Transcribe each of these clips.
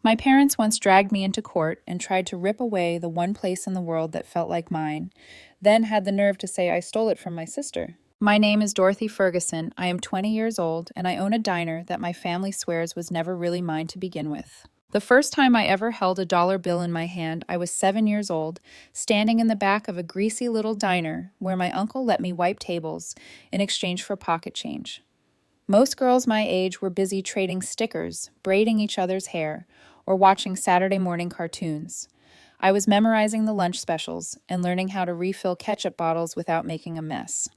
My parents once dragged me into court and tried to rip away the one place in the world that felt like mine, then had the nerve to say I stole it from my sister. My name is Dorothy Ferguson. I am 20 years old, and I own a diner that my family swears was never really mine to begin with. The first time I ever held a dollar bill in my hand, I was 7 years old, standing in the back of a greasy little diner where my uncle let me wipe tables in exchange for pocket change. Most girls my age were busy trading stickers, braiding each other's hair, or watching Saturday morning cartoons. I was memorizing the lunch specials and learning how to refill ketchup bottles without making a mess.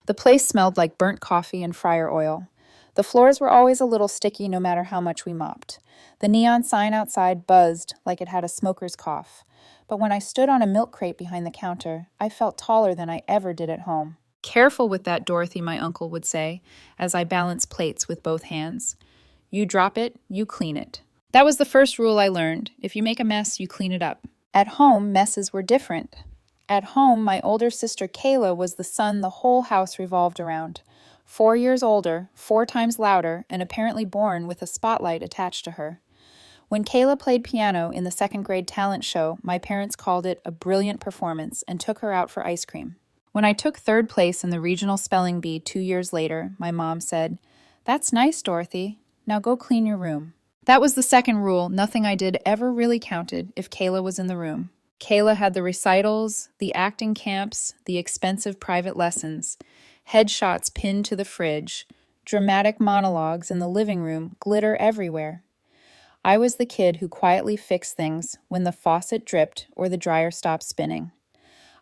The place smelled like burnt coffee and fryer oil. The floors were always a little sticky no matter how much we mopped. The neon sign outside buzzed like it had a smoker's cough. But when I stood on a milk crate behind the counter, I felt taller than I ever did at home. Careful with that, Dorothy, my uncle would say, as I balanced plates with both hands. You drop it, you clean it. That was the first rule I learned. If you make a mess, you clean it up. At home, messes were different. At home, my older sister Kayla was the sun the whole house revolved around. 4 years older, 4 times louder, and apparently born with a spotlight attached to her. When Kayla played piano in the second grade talent show, my parents called it a brilliant performance and took her out for ice cream. When I took third place in the regional spelling bee 2 years later, my mom said, "That's nice, Dorothy. Now go clean your room." That was the second rule. Nothing I did ever really counted if Kayla was in the room. Kayla had the recitals, the acting camps, the expensive private lessons, headshots pinned to the fridge, dramatic monologues in the living room, glitter everywhere. I was the kid who quietly fixed things when the faucet dripped or the dryer stopped spinning.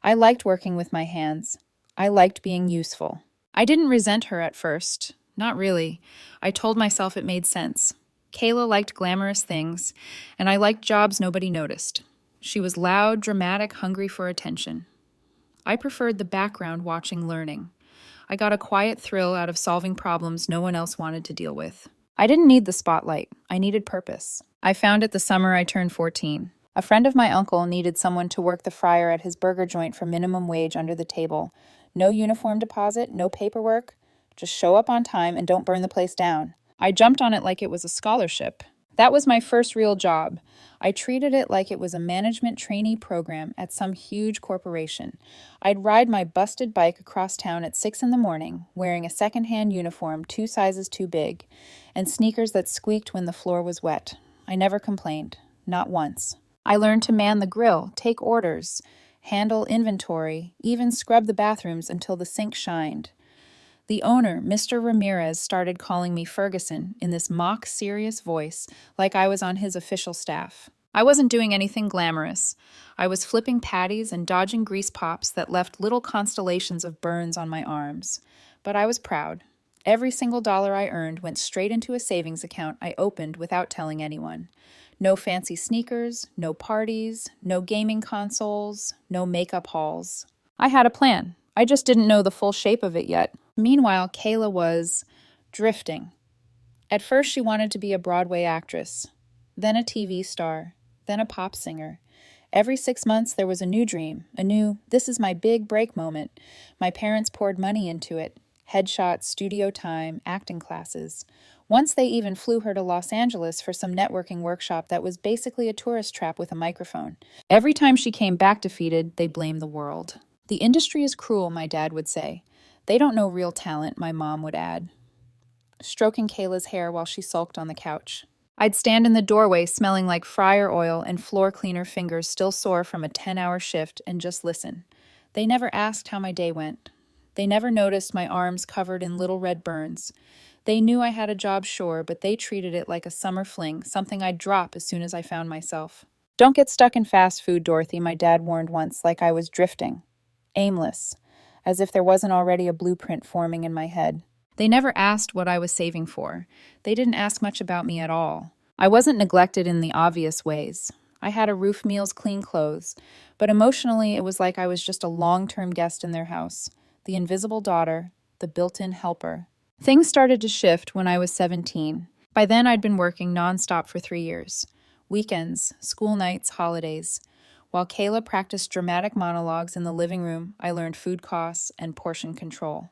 I liked working with my hands. I liked being useful. I didn't resent her at first. Not really. I told myself it made sense. Kayla liked glamorous things, and I liked jobs nobody noticed. She was loud, dramatic, hungry for attention. I preferred the background watching learning. I got a quiet thrill out of solving problems no one else wanted to deal with. I didn't need the spotlight. I needed purpose. I found it the summer I turned 14. A friend of my uncle needed someone to work the fryer at his burger joint for minimum wage under the table. No uniform deposit, no paperwork. Just show up on time and don't burn the place down. I jumped on it like it was a scholarship. That was my first real job. I treated it like it was a management trainee program at some huge corporation. I'd ride my busted bike across town at 6 in the morning, wearing a secondhand uniform 2 sizes too big, and sneakers that squeaked when the floor was wet. I never complained. Not once. I learned to man the grill, take orders, handle inventory, even scrub the bathrooms until the sink shined. The owner, Mr. Ramirez, started calling me Ferguson in this mock serious voice, like I was on his official staff. I wasn't doing anything glamorous. I was flipping patties and dodging grease pops that left little constellations of burns on my arms. But I was proud. Every single dollar I earned went straight into a savings account I opened without telling anyone. No fancy sneakers, no parties, no gaming consoles, no makeup hauls. I had a plan. I just didn't know the full shape of it yet. Meanwhile, Kayla was drifting. At first, she wanted to be a Broadway actress, then a TV star, then a pop singer. Every 6 months, there was a new dream, a new, this is my big break moment. My parents poured money into it. Headshots, studio time, acting classes. Once they even flew her to Los Angeles for some networking workshop that was basically a tourist trap with a microphone. Every time she came back defeated, they blamed the world. The industry is cruel, my dad would say. They don't know real talent, my mom would add, stroking Kayla's hair while she sulked on the couch. I'd stand in the doorway smelling like fryer oil and floor cleaner fingers still sore from a 10-hour shift and just listen. They never asked how my day went. They never noticed my arms covered in little red burns. They knew I had a job, sure, but they treated it like a summer fling, something I'd drop as soon as I found myself. Don't get stuck in fast food, Dorothy, my dad warned once, like I was drifting. Aimless. As if there wasn't already a blueprint forming in my head. They never asked what I was saving for. They didn't ask much about me at all. I wasn't neglected in the obvious ways. I had a roof, meals, clean clothes, but emotionally it was like I was just a long-term guest in their house, the invisible daughter, the built-in helper. Things started to shift when I was 17. By then I'd been working nonstop for 3 years. Weekends, school nights, holidays. While Kayla practiced dramatic monologues in the living room, I learned food costs and portion control.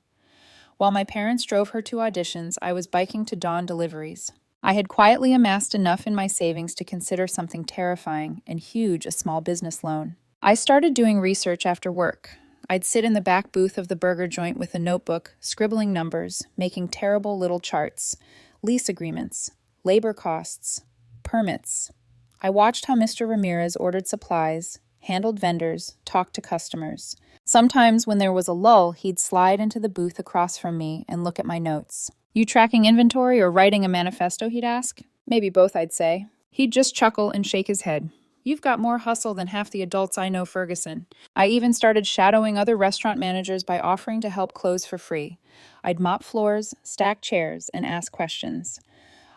While my parents drove her to auditions, I was biking to dawn deliveries. I had quietly amassed enough in my savings to consider something terrifying and huge, a small business loan. I started doing research after work. I'd sit in the back booth of the burger joint with a notebook, scribbling numbers, making terrible little charts, lease agreements, labor costs, permits. I watched how Mr. Ramirez ordered supplies, handled vendors, talked to customers. Sometimes, when there was a lull, he'd slide into the booth across from me and look at my notes. "You tracking inventory or writing a manifesto?" he'd ask. "Maybe both," I'd say. He'd just chuckle and shake his head. "You've got more hustle than half the adults I know, Ferguson." I even started shadowing other restaurant managers by offering to help close for free. I'd mop floors, stack chairs, and ask questions.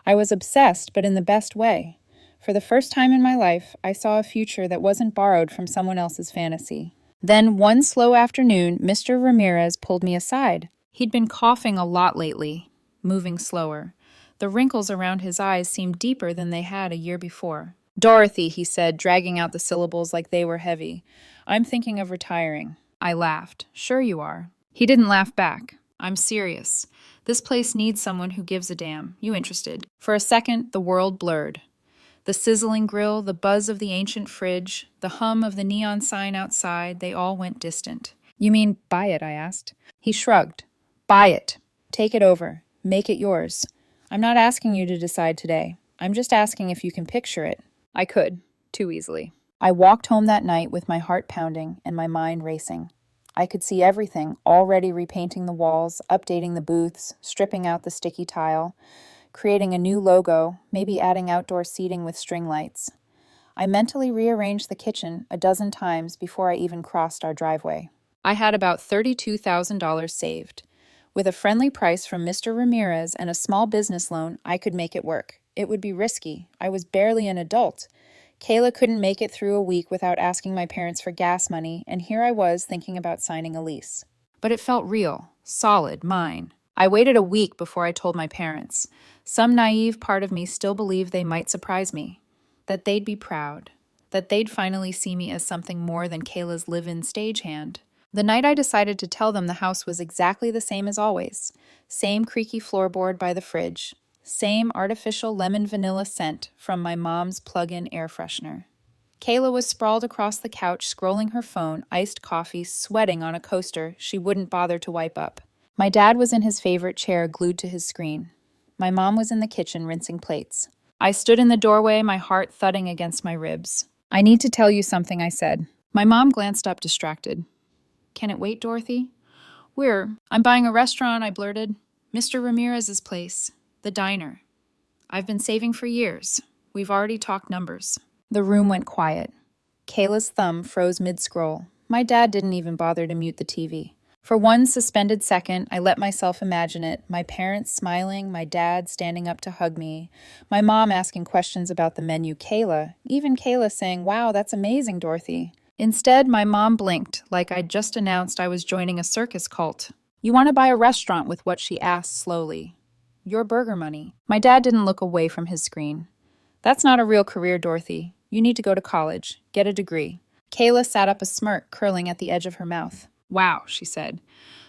I was obsessed, but in the best way. For the first time in my life, I saw a future that wasn't borrowed from someone else's fantasy. Then, one slow afternoon, Mr. Ramirez pulled me aside. He'd been coughing a lot lately, moving slower. The wrinkles around his eyes seemed deeper than they had a year before. "Dorothy," he said, dragging out the syllables like they were heavy. "I'm thinking of retiring." I laughed. "Sure you are." He didn't laugh back. "I'm serious. This place needs someone who gives a damn. You interested?" For a second, the world blurred. The sizzling grill, the buzz of the ancient fridge, the hum of the neon sign outside, they all went distant. "You mean buy it?" I asked. He shrugged. "Buy it. Take it over. Make it yours. I'm not asking you to decide today. I'm just asking if you can picture it." I could, too easily. I walked home that night with my heart pounding and my mind racing. I could see everything, already repainting the walls, updating the booths, stripping out the sticky tile, creating a new logo, maybe adding outdoor seating with string lights. I mentally rearranged the kitchen a dozen times before I even crossed our driveway. I had about $32,000 saved. With a friendly price from Mr. Ramirez and a small business loan, I could make it work. It would be risky. I was barely an adult. Kayla couldn't make it through a week without asking my parents for gas money, and here I was thinking about signing a lease. But it felt real, solid, mine. I waited a week before I told my parents. Some naive part of me still believed they might surprise me, that they'd be proud, that they'd finally see me as something more than Kayla's live-in stagehand. The night I decided to tell them, the house was exactly the same as always. Same creaky floorboard by the fridge. Same artificial lemon vanilla scent from my mom's plug-in air freshener. Kayla was sprawled across the couch, scrolling her phone, iced coffee, sweating on a coaster she wouldn't bother to wipe up. My dad was in his favorite chair, glued to his screen. My mom was in the kitchen, rinsing plates. I stood in the doorway, my heart thudding against my ribs. "I need to tell you something," I said. My mom glanced up, distracted. "Can it wait, Dorothy?" I'm buying a restaurant," I blurted. "Mr. Ramirez's place. The diner. I've been saving for years. We've already talked numbers." The room went quiet. Kayla's thumb froze mid-scroll. My dad didn't even bother to mute the TV. For one suspended second, I let myself imagine it, my parents smiling, my dad standing up to hug me, my mom asking questions about the menu, even Kayla saying, "Wow, that's amazing, Dorothy." Instead, my mom blinked, like I'd just announced I was joining a circus cult. "You want to buy a restaurant?" with what she asked slowly. "Your burger money." My dad didn't look away from his screen. "That's not a real career, Dorothy. You need to go to college, get a degree." Kayla sat up, a smirk curling at the edge of her mouth. "Wow," she said.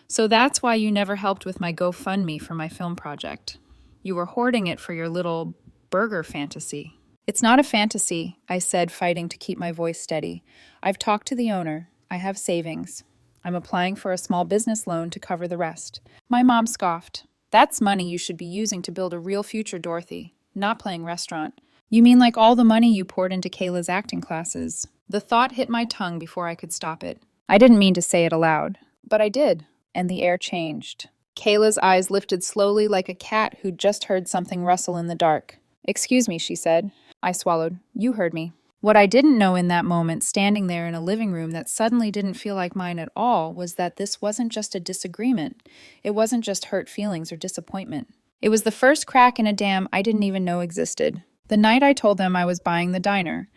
"So that's why you never helped with my GoFundMe for my film project. You were hoarding it for your little burger fantasy." "It's not a fantasy," I said, fighting to keep my voice steady. "I've talked to the owner. I have savings. I'm applying for a small business loan to cover the rest." My mom scoffed. "That's money you should be using to build a real future, Dorothy, not playing restaurant." "You mean like all the money you poured into Kayla's acting classes?" The thought hit my tongue before I could stop it. I didn't mean to say it aloud, but I did, and the air changed. Kayla's eyes lifted slowly like a cat who'd just heard something rustle in the dark. "Excuse me," she said. I swallowed. "You heard me." What I didn't know in that moment, standing there in a living room that suddenly didn't feel like mine at all, was that this wasn't just a disagreement. It wasn't just hurt feelings or disappointment. It was the first crack in a dam I didn't even know existed. The night I told them I was buying the diner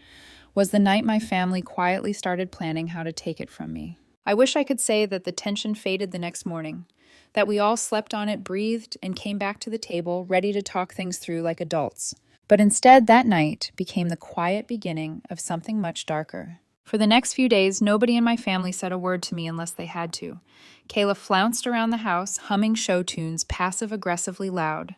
was the night my family quietly started planning how to take it from me. I wish I could say that the tension faded the next morning, that we all slept on it, breathed, and came back to the table, ready to talk things through like adults. But instead, that night became the quiet beginning of something much darker. For the next few days, nobody in my family said a word to me unless they had to. Kayla flounced around the house, humming show tunes, passive-aggressively loud.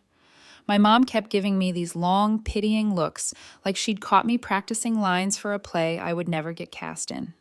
My mom kept giving me these long, pitying looks, like she'd caught me practicing lines for a play I would never get cast in.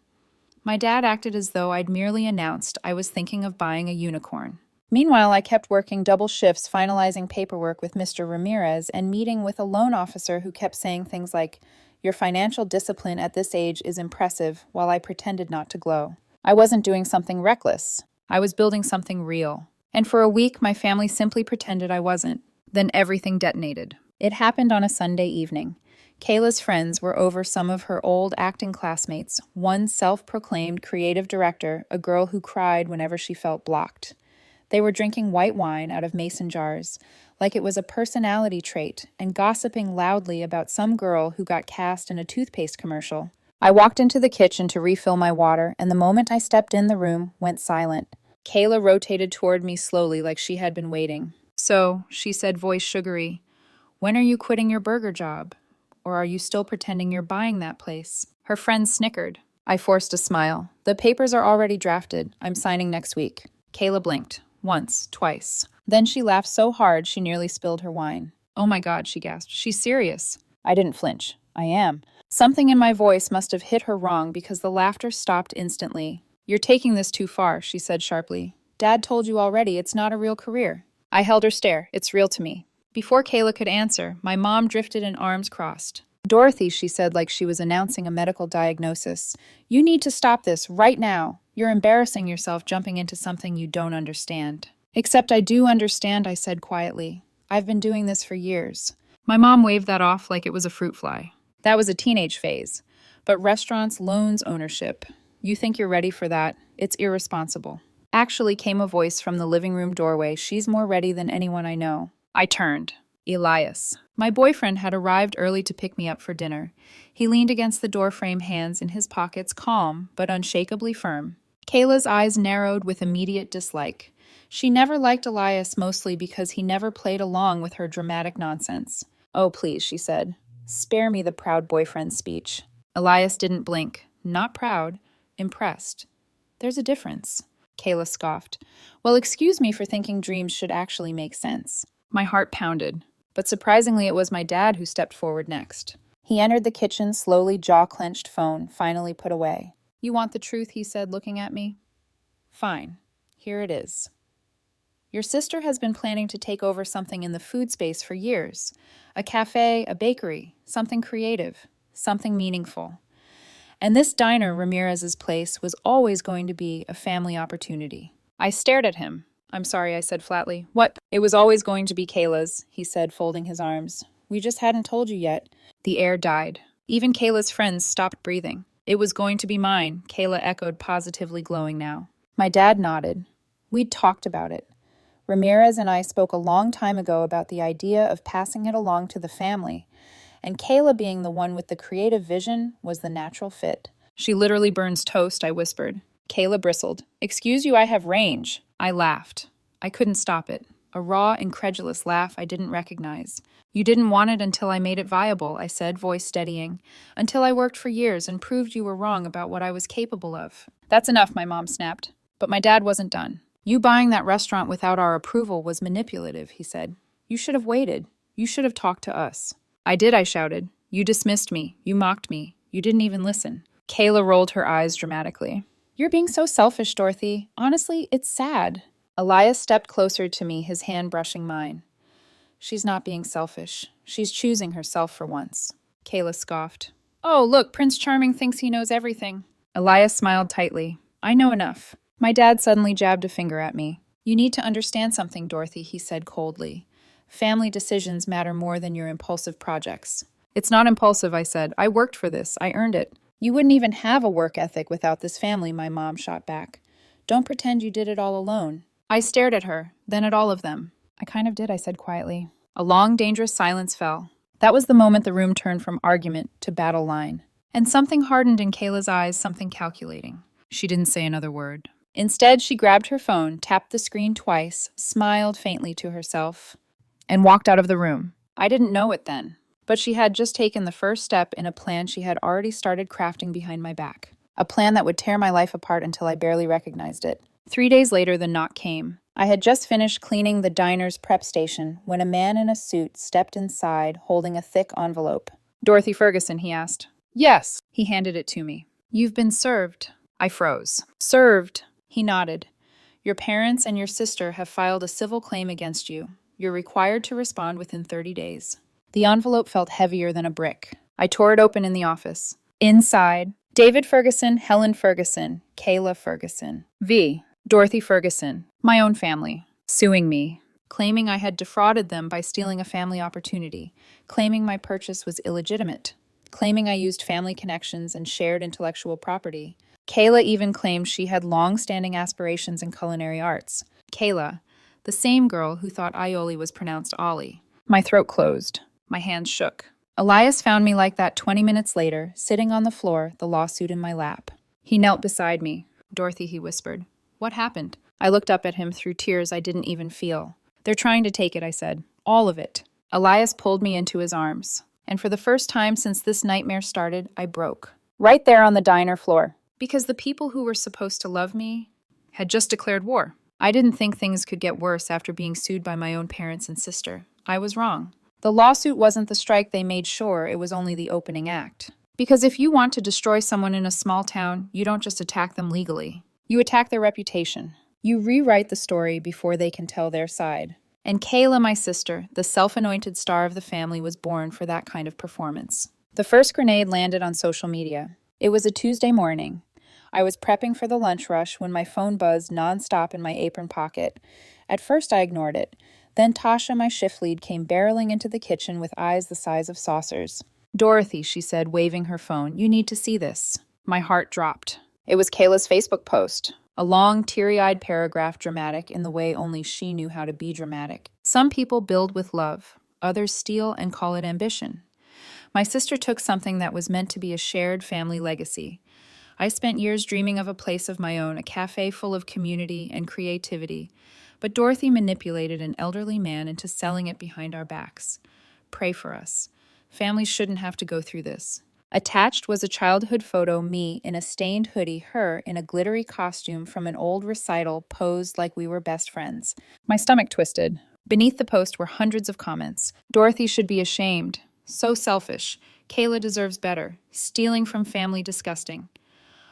My dad acted as though I'd merely announced I was thinking of buying a unicorn. Meanwhile, I kept working double shifts, finalizing paperwork with Mr. Ramirez and meeting with a loan officer who kept saying things like, "Your financial discipline at this age is impressive," while I pretended not to glow. I wasn't doing something reckless. I was building something real. And for a week, my family simply pretended I wasn't. Then everything detonated. It happened on a Sunday evening. Kayla's friends were over some of her old acting classmates, one self-proclaimed creative director, a girl who cried whenever she felt blocked. They were drinking white wine out of mason jars, like it was a personality trait, and gossiping loudly about some girl who got cast in a toothpaste commercial. I walked into the kitchen to refill my water, and the moment I stepped in, the room went silent. Kayla rotated toward me slowly, like she had been waiting. "So," she said, voice sugary, "when are you quitting your burger job? Or are you still pretending you're buying that place?" Her friends snickered. I forced a smile. "The papers are already drafted. I'm signing next week." Kayla blinked. Once, twice. Then she laughed so hard she nearly spilled her wine. "Oh my God," she gasped. "She's serious." I didn't flinch. "I am." Something in my voice must have hit her wrong because the laughter stopped instantly. "You're taking this too far," she said sharply. "Dad told you already it's not a real career." I held her stare. "It's real to me." Before Kayla could answer, my mom drifted in, arms crossed. "Dorothy," she said like she was announcing a medical diagnosis, "you need to stop this right now. You're embarrassing yourself jumping into something you don't understand." "Except I do understand," I said quietly. "I've been doing this for years." My mom waved that off like it was a fruit fly. "That was a teenage phase. But restaurants, loans, ownership. You think you're ready for that? It's irresponsible." Actually, came a voice from the living room doorway. "She's more ready than anyone I know." I turned. Elias. My boyfriend had arrived early to pick me up for dinner. He leaned against the doorframe, hands in his pockets, calm but unshakably firm. Kayla's eyes narrowed with immediate dislike. She never liked Elias, mostly because he never played along with her dramatic nonsense. "Oh, please," she said. "Spare me the proud boyfriend speech." Elias didn't blink. Not proud. Impressed. "There's a difference." Kayla scoffed. "Well, excuse me for thinking dreams should actually make sense." My heart pounded. But surprisingly, it was my dad who stepped forward next. He entered the kitchen, slowly, jaw-clenched, phone finally put away. "You want the truth," he said, looking at me. "Fine. Here it is. Your sister has been planning to take over something in the food space for years. A cafe, a bakery, something creative, something meaningful. And this diner, Ramirez's place, was always going to be a family opportunity." I stared at him. "I'm sorry," I said flatly. "What?" "It was always going to be Kayla's," he said, folding his arms. "We just hadn't told you yet." The air died. Even Kayla's friends stopped breathing. "It was going to be mine," Kayla echoed, positively glowing now. My dad nodded. "We'd talked about it. Ramirez and I spoke a long time ago about the idea of passing it along to the family, and Kayla, being the one with the creative vision, was the natural fit." "She literally burns toast," I whispered. Kayla bristled. "Excuse you, I have range." I laughed. I couldn't stop it. A raw, incredulous laugh I didn't recognize. "You didn't want it until I made it viable," I said, voice steadying. "Until I worked for years and proved you were wrong about what I was capable of." "That's enough," my mom snapped. But my dad wasn't done. "You buying that restaurant without our approval was manipulative," he said. "You should have waited. You should have talked to us." "I did," I shouted. "You dismissed me. You mocked me. You didn't even listen." Kayla rolled her eyes dramatically. "You're being so selfish, Dorothy. Honestly, it's sad." Elias stepped closer to me, his hand brushing mine. "She's not being selfish. She's choosing herself for once." Kayla scoffed. "Oh, look, Prince Charming thinks he knows everything." Elias smiled tightly. "I know enough." My dad suddenly jabbed a finger at me. "You need to understand something, Dorothy," he said coldly. "Family decisions matter more than your impulsive projects." "It's not impulsive," I said. "I worked for this. I earned it." "You wouldn't even have a work ethic without this family," my mom shot back. "Don't pretend you did it all alone." I stared at her, then at all of them. "I kind of did," I said quietly. A long, dangerous silence fell. That was the moment the room turned from argument to battle line. And something hardened in Kayla's eyes, something calculating. She didn't say another word. Instead, she grabbed her phone, tapped the screen twice, smiled faintly to herself, and walked out of the room. I didn't know it then, but she had just taken the first step in a plan she had already started crafting behind my back. A plan that would tear my life apart until I barely recognized it. 3 days later, the knock came. I had just finished cleaning the diner's prep station when a man in a suit stepped inside holding a thick envelope. "Dorothy Ferguson," he asked. "Yes." He handed it to me. "You've been served." I froze. "Served?" He nodded. "Your parents and your sister have filed a civil claim against you. You're required to respond within 30 days. The envelope felt heavier than a brick. I tore it open in the office. Inside, David Ferguson, Helen Ferguson, Kayla Ferguson. V. Dorothy Ferguson. My own family. Suing me. Claiming I had defrauded them by stealing a family opportunity. Claiming my purchase was illegitimate. Claiming I used family connections and shared intellectual property. Kayla even claimed she had long-standing aspirations in culinary arts. Kayla, the same girl who thought aioli was pronounced Ollie. My throat closed. My hands shook. Elias found me like that 20 minutes later, sitting on the floor, the lawsuit in my lap. He knelt beside me. "Dorothy," he whispered. "What happened?" I looked up at him through tears I didn't even feel. "They're trying to take it," I said. "All of it." Elias pulled me into his arms. And for the first time since this nightmare started, I broke. Right there on the diner floor. Because the people who were supposed to love me had just declared war. I didn't think things could get worse after being sued by my own parents and sister. I was wrong. The lawsuit wasn't the strike they made sure, it was only the opening act. Because if you want to destroy someone in a small town, you don't just attack them legally. You attack their reputation. You rewrite the story before they can tell their side. And Kayla, my sister, the self-anointed star of the family, was born for that kind of performance. The first grenade landed on social media. It was a Tuesday morning. I was prepping for the lunch rush when my phone buzzed nonstop in my apron pocket. At first I ignored it. Then Tasha, my shift lead, came barreling into the kitchen with eyes the size of saucers. "Dorothy," she said, waving her phone, "you need to see this." My heart dropped. It was Kayla's Facebook post. A long, teary-eyed paragraph, dramatic in the way only she knew how to be dramatic. "Some people build with love. Others steal and call it ambition." My sister took something that was meant to be a shared family legacy. I spent years dreaming of a place of my own, a cafe full of community and creativity. But Dorothy manipulated an elderly man into selling it behind our backs. Pray for us. Families shouldn't have to go through this. Attached was a childhood photo, me in a stained hoodie, her in a glittery costume from an old recital posed like we were best friends. My stomach twisted. Beneath the post were hundreds of comments. "Dorothy should be ashamed. So selfish. Kayla deserves better. Stealing from family disgusting.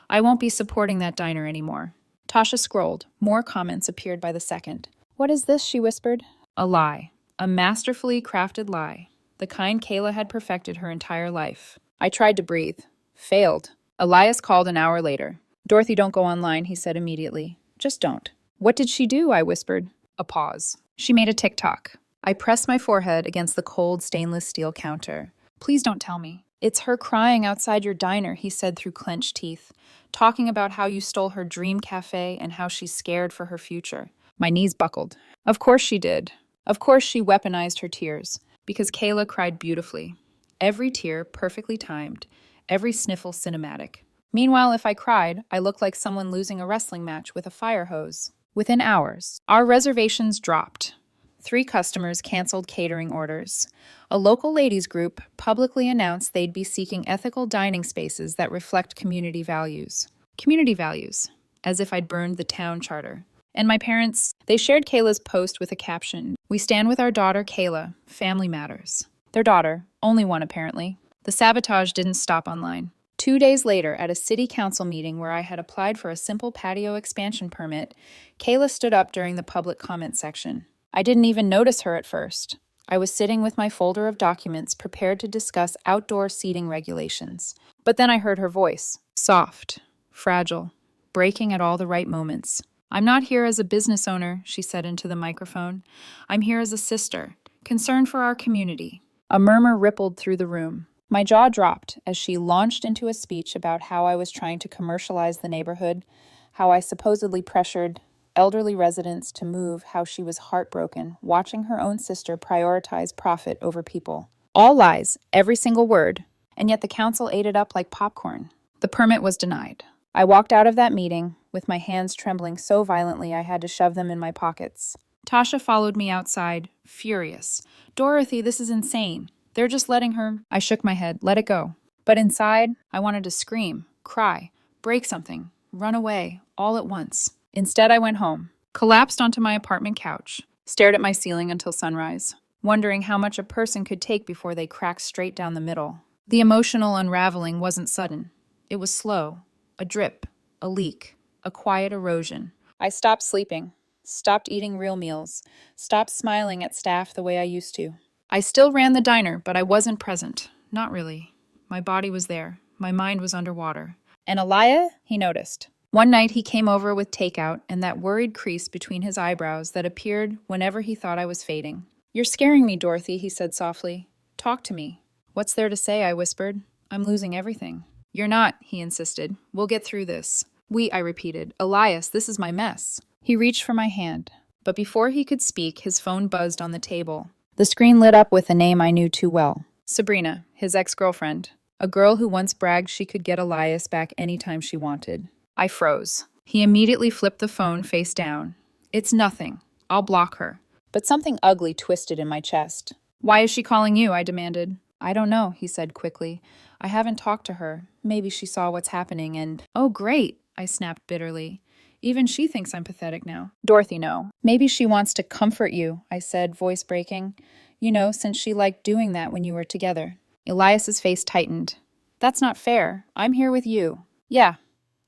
I won't be supporting that diner anymore." Tasha scrolled. More comments appeared by the second. "What is this?" she whispered. A lie. A masterfully crafted lie. The kind Kayla had perfected her entire life. I tried to breathe. Failed. Elias called an hour later. "Dorothy, don't go online," he said immediately. "Just don't." "What did she do?" I whispered. A pause. "She made a TikTok." I pressed my forehead against the cold stainless steel counter. "Please don't tell me." "It's her crying outside your diner," he said through clenched teeth, talking about how you stole her dream cafe and how she's scared for her future. My knees buckled. Of course she did. Of course she weaponized her tears, because Kayla cried beautifully. Every tear perfectly timed, every sniffle cinematic. Meanwhile, if I cried, I looked like someone losing a wrestling match with a fire hose. Within hours, our reservations dropped. 3 customers canceled catering orders. A local ladies group publicly announced they'd be seeking ethical dining spaces that reflect community values. Community values, as if I'd burned the town charter. And my parents, they shared Kayla's post with a caption, "We stand with our daughter Kayla, family matters." Their daughter, only one apparently. The sabotage didn't stop online. 2 days later, at a city council meeting where I had applied for a simple patio expansion permit, Kayla stood up during the public comment section. I didn't even notice her at first. I was sitting with my folder of documents prepared to discuss outdoor seating regulations. But then I heard her voice, soft, fragile, breaking at all the right moments. "I'm not here as a business owner," she said into the microphone. "I'm here as a sister, concerned for our community." A murmur rippled through the room. My jaw dropped as she launched into a speech about how I was trying to commercialize the neighborhood, how I supposedly pressured elderly residents to move, how she was heartbroken, watching her own sister prioritize profit over people. All lies, every single word, and yet the council ate it up like popcorn. The permit was denied. I walked out of that meeting, with my hands trembling so violently I had to shove them in my pockets. Tasha followed me outside, furious. "Dorothy, this is insane. They're just letting her—" I shook my head. Let it go. But inside, I wanted to scream, cry, break something, run away, all at once. Instead, I went home. collapsed onto my apartment couch, stared at my ceiling until sunrise, wondering how much a person could take before they cracked straight down the middle. The emotional unraveling wasn't sudden. It was slow, a drip, a leak, a quiet erosion. I stopped sleeping, stopped eating real meals, stopped smiling at staff the way I used to. I still ran the diner, but I wasn't present. Not really. My body was there. My mind was underwater. And Elia? He noticed. One night he came over with takeout and that worried crease between his eyebrows that appeared whenever he thought I was fading. "You're scaring me, Dorothy," he said softly. "Talk to me." "What's there to say?" I whispered. "I'm losing everything." "You're not," he insisted. "We'll get through this." "We," I repeated. "Elias, this is my mess." He reached for my hand, but before he could speak, his phone buzzed on the table. The screen lit up with a name I knew too well. Sabrina, his ex-girlfriend. A girl who once bragged she could get Elias back anytime she wanted. I froze. He immediately flipped the phone face down. "It's nothing. I'll block her." But something ugly twisted in my chest. "Why is she calling you?" I demanded. "I don't know," he said quickly. "I haven't talked to her. Maybe she saw what's happening and—" "Oh, great," I snapped bitterly. "Even she thinks I'm pathetic now." "Dorothy, no. Maybe she wants to comfort you," I said, voice breaking. "You know, since she liked doing that when you were together." Elias's face tightened. "That's not fair. I'm here with you." "Yeah."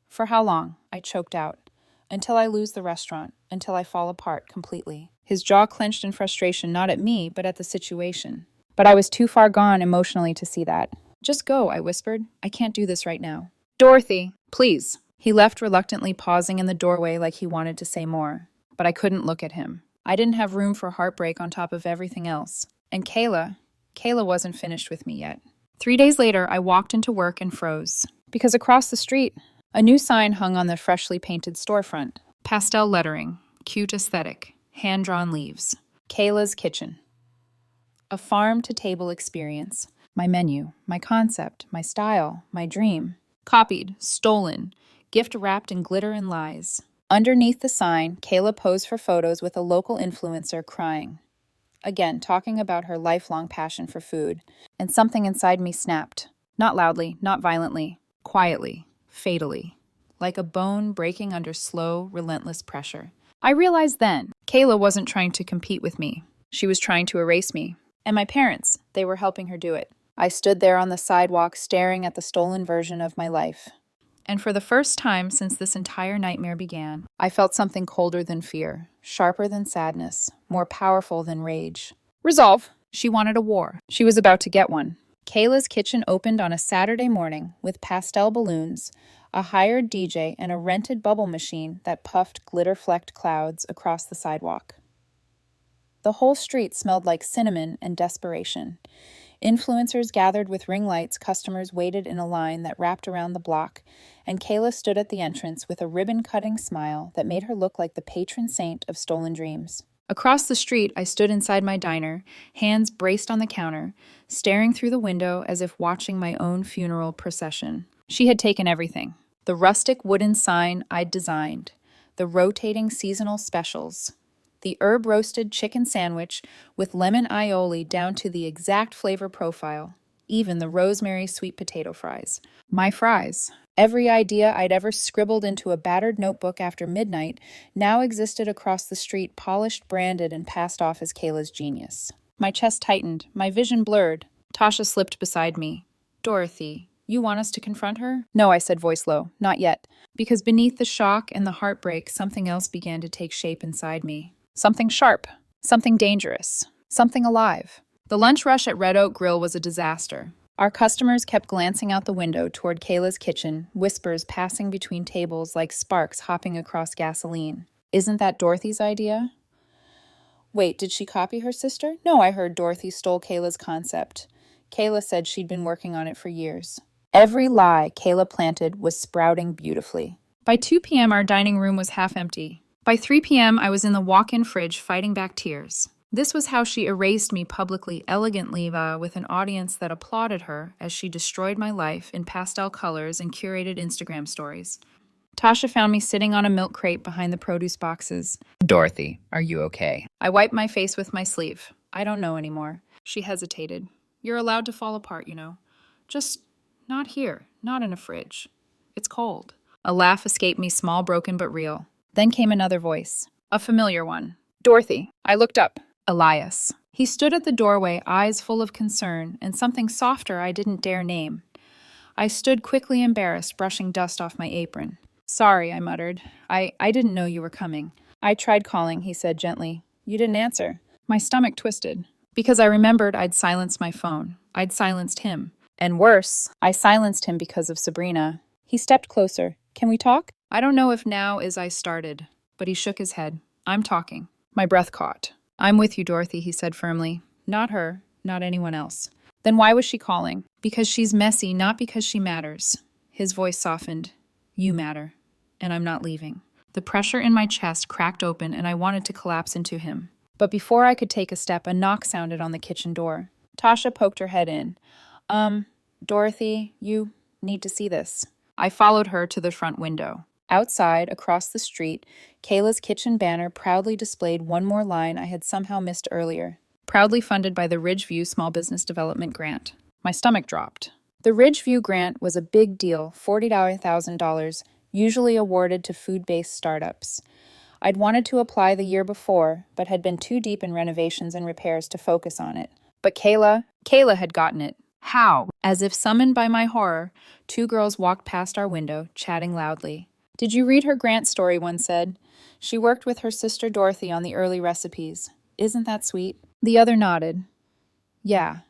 "For how long?" I choked out. "Until I lose the restaurant. Until I fall apart completely." His jaw clenched in frustration, not at me, but at the situation. But I was too far gone emotionally to see that. "Just go," I whispered. "I can't do this right now." "Dorothy, please." He left reluctantly, pausing in the doorway like he wanted to say more. But I couldn't look at him. I didn't have room for heartbreak on top of everything else. And Kayla wasn't finished with me yet. 3 days later, I walked into work and froze. Because across the street, a new sign hung on the freshly painted storefront. Pastel lettering, cute aesthetic, hand-drawn leaves. Kayla's Kitchen. A farm-to-table experience. My menu, my concept, my style, my dream. Copied, stolen, gift wrapped in glitter and lies. Underneath the sign, Kayla posed for photos with a local influencer crying. Again, talking about her lifelong passion for food. And something inside me snapped. Not loudly, not violently. Quietly, fatally. Like a bone breaking under slow, relentless pressure. I realized then, Kayla wasn't trying to compete with me. She was trying to erase me. And my parents, they were helping her do it. I stood there on the sidewalk staring at the stolen version of my life. And for the first time since this entire nightmare began, I felt something colder than fear, sharper than sadness, more powerful than rage. Resolve. She wanted a war. She was about to get one. Kayla's Kitchen opened on a Saturday morning with pastel balloons, a hired DJ, and a rented bubble machine that puffed glitter-flecked clouds across the sidewalk. The whole street smelled like cinnamon and desperation. Influencers gathered with ring lights, customers waited in a line that wrapped around the block, and Kayla stood at the entrance with a ribbon-cutting smile that made her look like the patron saint of stolen dreams. Across the street, I stood inside my diner, hands braced on the counter, staring through the window as if watching my own funeral procession. She had taken everything. The rustic wooden sign I'd designed, the rotating seasonal specials, the herb-roasted chicken sandwich with lemon aioli down to the exact flavor profile, even the rosemary sweet potato fries. My fries. Every idea I'd ever scribbled into a battered notebook after midnight now existed across the street, polished, branded, and passed off as Kayla's genius. My chest tightened, my vision blurred. Tasha slipped beside me. "Dorothy, you want us to confront her?" "No," I said, voice low. "Not yet." Because beneath the shock and the heartbreak, something else began to take shape inside me. Something sharp, something dangerous, something alive. The lunch rush at Red Oak Grill was a disaster. Our customers kept glancing out the window toward Kayla's Kitchen, whispers passing between tables like sparks hopping across gasoline. "Isn't that Dorothy's idea?" "Wait, did she copy her sister?" "No, I heard Dorothy stole Kayla's concept. Kayla said she'd been working on it for years." Every lie Kayla planted was sprouting beautifully. By 2 p.m., our dining room was half empty. By 3 p.m., I was in the walk-in fridge fighting back tears. This was how she erased me publicly, elegantly, with an audience that applauded her as she destroyed my life in pastel colors and curated Instagram stories. Tasha found me sitting on a milk crate behind the produce boxes. "Dorothy, are you okay?" I wiped my face with my sleeve. "I don't know anymore." She hesitated. "You're allowed to fall apart, you know. Just not here, not in a fridge. It's cold." A laugh escaped me, small, broken, but real. Then came another voice. A familiar one. Dorothy. I looked up. Elias. He stood at the doorway, eyes full of concern, and something softer I didn't dare name. I stood quickly embarrassed, brushing dust off my apron. Sorry, I muttered. I didn't know you were coming. I tried calling, he said gently. You didn't answer. My stomach twisted. Because I remembered I'd silenced my phone. I'd silenced him. And worse, I silenced him because of Sabrina. He stepped closer. Can we talk? I don't know if now is I started, but he shook his head. I'm talking. My breath caught. I'm with you, Dorothy, he said firmly. Not her, not anyone else. Then why was she calling? Because she's messy, not because she matters. His voice softened. You matter, and I'm not leaving. The pressure in my chest cracked open, and I wanted to collapse into him. But before I could take a step, a knock sounded on the kitchen door. Tasha poked her head in. Dorothy, you need to see this. I followed her to the front window. Outside, across the street, Kayla's kitchen banner proudly displayed one more line I had somehow missed earlier. Proudly funded by the Ridgeview Small Business Development Grant. My stomach dropped. The Ridgeview grant was a big deal, $40,000, usually awarded to food-based startups. I'd wanted to apply the year before, but had been too deep in renovations and repairs to focus on it. But Kayla had gotten it. How? As if summoned by my horror, two girls walked past our window, chatting loudly. Did you read her grant story, one said. She worked with her sister Dorothy on the early recipes. Isn't that sweet? The other nodded. Yeah.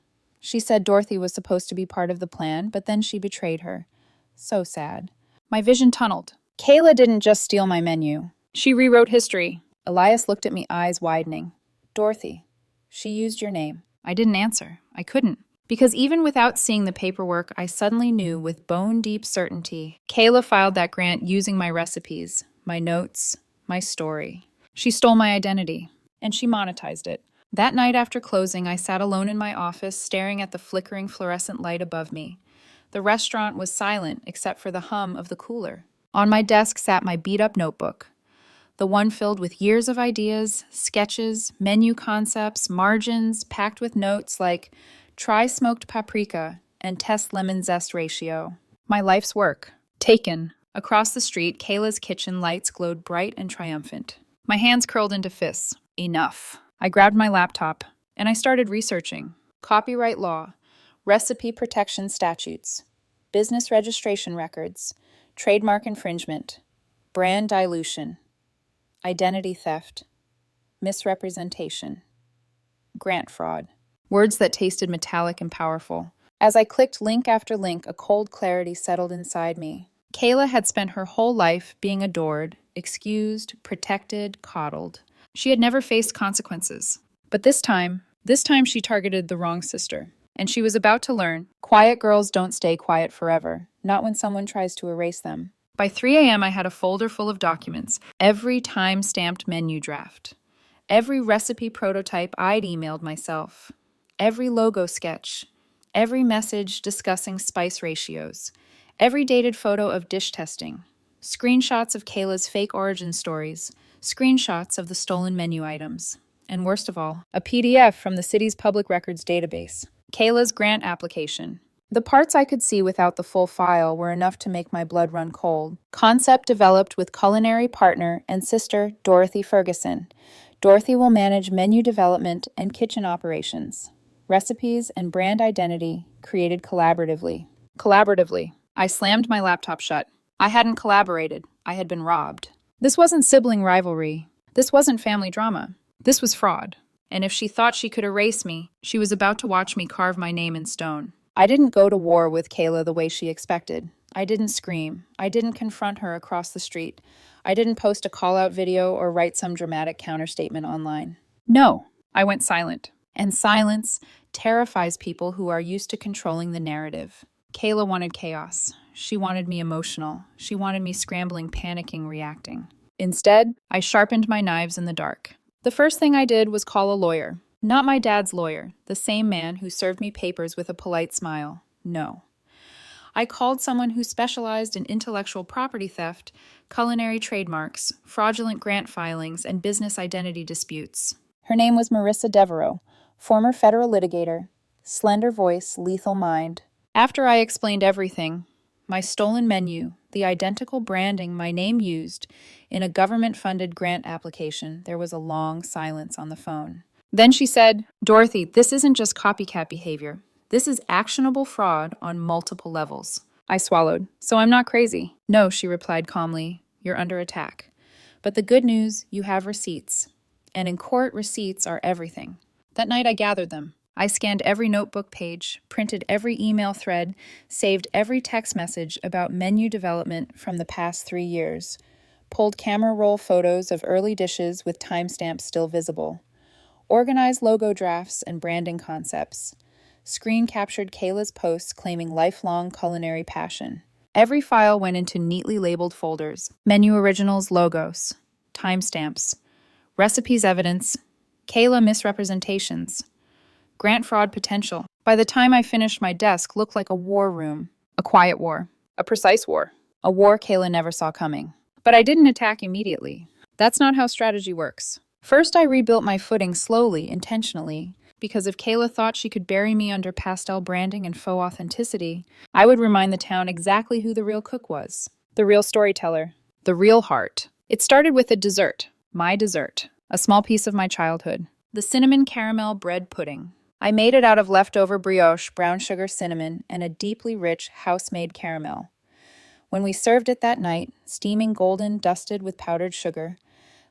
She said Dorothy was supposed to be part of the plan, but then she betrayed her. So sad. My vision tunneled. Kayla didn't just steal my menu. She rewrote history. Elias looked at me, eyes widening. Dorothy, she used your name. I didn't answer. I couldn't. Because even without seeing the paperwork, I suddenly knew with bone-deep certainty, Kayla filed that grant using my recipes, my notes, my story. She stole my identity, and she monetized it. That night after closing, I sat alone in my office, staring at the flickering fluorescent light above me. The restaurant was silent except for the hum of the cooler. On my desk sat my beat-up notebook, the one filled with years of ideas, sketches, menu concepts, margins, packed with notes like try smoked paprika and test lemon zest ratio. My life's work. Taken. Across the street, Kayla's kitchen lights glowed bright and triumphant. My hands curled into fists. Enough. I grabbed my laptop, and I started researching. Copyright law, recipe protection statutes, business registration records, trademark infringement, brand dilution, identity theft, misrepresentation, grant fraud. Words that tasted metallic and powerful. As I clicked link after link, a cold clarity settled inside me. Kayla had spent her whole life being adored, excused, protected, coddled. She had never faced consequences. But this time she targeted the wrong sister. And she was about to learn, quiet girls don't stay quiet forever, not when someone tries to erase them. By 3 a.m., I had a folder full of documents, every time-stamped menu draft, every recipe prototype I'd emailed myself, every logo sketch, every message discussing spice ratios, every dated photo of dish testing, screenshots of Kayla's fake origin stories, screenshots of the stolen menu items, and worst of all, a PDF from the city's public records database. Kayla's grant application. The parts I could see without the full file were enough to make my blood run cold. Concept developed with culinary partner and sister Dorothy Ferguson. Dorothy will manage menu development and kitchen operations. Recipes and brand identity created collaboratively. I slammed my laptop shut. I hadn't collaborated. I had been robbed. This wasn't sibling rivalry. This wasn't family drama. This was fraud. And if she thought she could erase me, she was about to watch me carve my name in stone. I didn't go to war with Kayla the way she expected. I didn't scream. I didn't confront her across the street. I didn't post a call-out video or write some dramatic counterstatement online. No, I went silent. And silence terrifies people who are used to controlling the narrative. Kayla wanted chaos. She wanted me emotional. She wanted me scrambling, panicking, reacting. Instead, I sharpened my knives in the dark. The first thing I did was call a lawyer. Not my dad's lawyer, the same man who served me papers with a polite smile. No. I called someone who specialized in intellectual property theft, culinary trademarks, fraudulent grant filings, and business identity disputes. Her name was Marissa Devereaux, former federal litigator, slender voice, lethal mind. After I explained everything, my stolen menu, the identical branding my name used in a government-funded grant application. There was a long silence on the phone. Then she said, "Dorothy, this isn't just copycat behavior. This is actionable fraud on multiple levels." I swallowed. "So I'm not crazy." "No," she replied calmly. "You're under attack. But the good news, you have receipts. And in court, receipts are everything." That night I gathered them. I scanned every notebook page, printed every email thread, saved every text message about menu development from the past 3 years, pulled camera roll photos of early dishes with timestamps still visible, organized logo drafts and branding concepts, screen captured Kayla's posts claiming lifelong culinary passion. Every file went into neatly labeled folders: menu originals, logos, timestamps, recipes evidence, Kayla misrepresentations, grant fraud potential. By the time I finished, my desk looked like a war room. A quiet war. A precise war. A war Kayla never saw coming. But I didn't attack immediately. That's not how strategy works. First, I rebuilt my footing slowly, intentionally, because if Kayla thought she could bury me under pastel branding and faux authenticity, I would remind the town exactly who the real cook was. The real storyteller. The real heart. It started with a dessert. My dessert. A small piece of my childhood. The cinnamon caramel bread pudding. I made it out of leftover brioche, brown sugar cinnamon, and a deeply rich house-made caramel. When we served it that night, steaming golden, dusted with powdered sugar,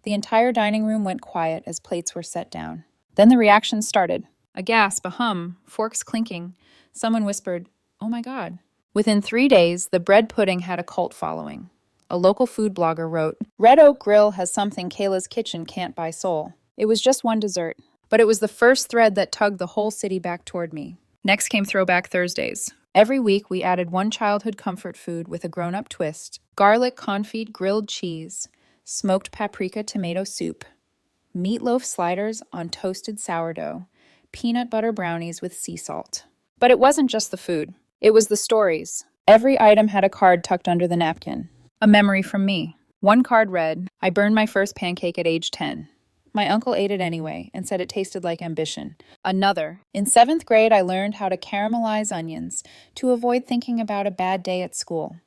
the entire dining room went quiet as plates were set down. Then the reaction started. A gasp, a hum, forks clinking. Someone whispered, "Oh my God." Within 3 days, the bread pudding had a cult following. A local food blogger wrote, "Red Oak Grill has something Kayla's kitchen can't buy soul." It was just one dessert, but it was the first thread that tugged the whole city back toward me. Next came Throwback Thursdays. Every week, we added one childhood comfort food with a grown-up twist: garlic confit grilled cheese, smoked paprika tomato soup, meatloaf sliders on toasted sourdough, peanut butter brownies with sea salt. But it wasn't just the food. It was the stories. Every item had a card tucked under the napkin. A memory from me. One card read, "I burned my first pancake at age 10. My uncle ate it anyway and said it tasted like ambition." Another, "In 7th grade, I learned how to caramelize onions to avoid thinking about a bad day at school."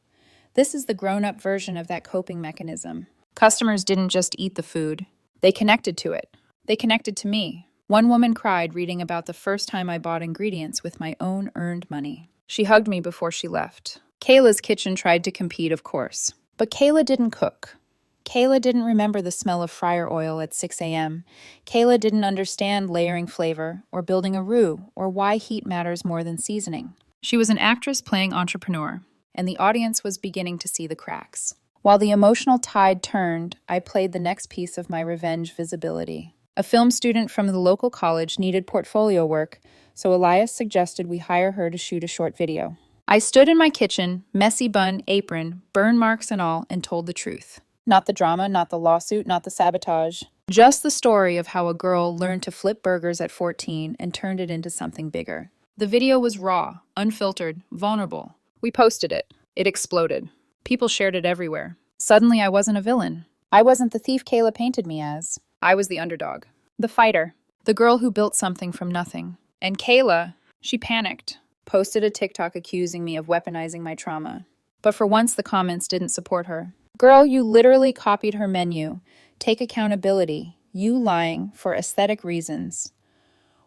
This is the grown-up version of that coping mechanism. Customers didn't just eat the food. They connected to it. They connected to me. One woman cried reading about the first time I bought ingredients with my own earned money. She hugged me before she left. Kayla's kitchen tried to compete, of course. But Kayla didn't cook. Kayla didn't remember the smell of fryer oil at 6 a.m. Kayla didn't understand layering flavor, or building a roux, or why heat matters more than seasoning. She was an actress playing entrepreneur, and the audience was beginning to see the cracks. While the emotional tide turned, I played the next piece of my revenge visibility. A film student from the local college needed portfolio work, so Elias suggested we hire her to shoot a short video. I stood in my kitchen, messy bun, apron, burn marks and all, and told the truth. Not the drama, not the lawsuit, not the sabotage. Just the story of how a girl learned to flip burgers at 14 and turned it into something bigger. The video was raw, unfiltered, vulnerable. We posted it. It exploded. People shared it everywhere. Suddenly, I wasn't a villain. I wasn't the thief Kayla painted me as. I was the underdog. The fighter. The girl who built something from nothing. And Kayla, she panicked. Posted a TikTok accusing me of weaponizing my trauma. But for once, the comments didn't support her. "Girl, you literally copied her menu. Take accountability. You lying for aesthetic reasons.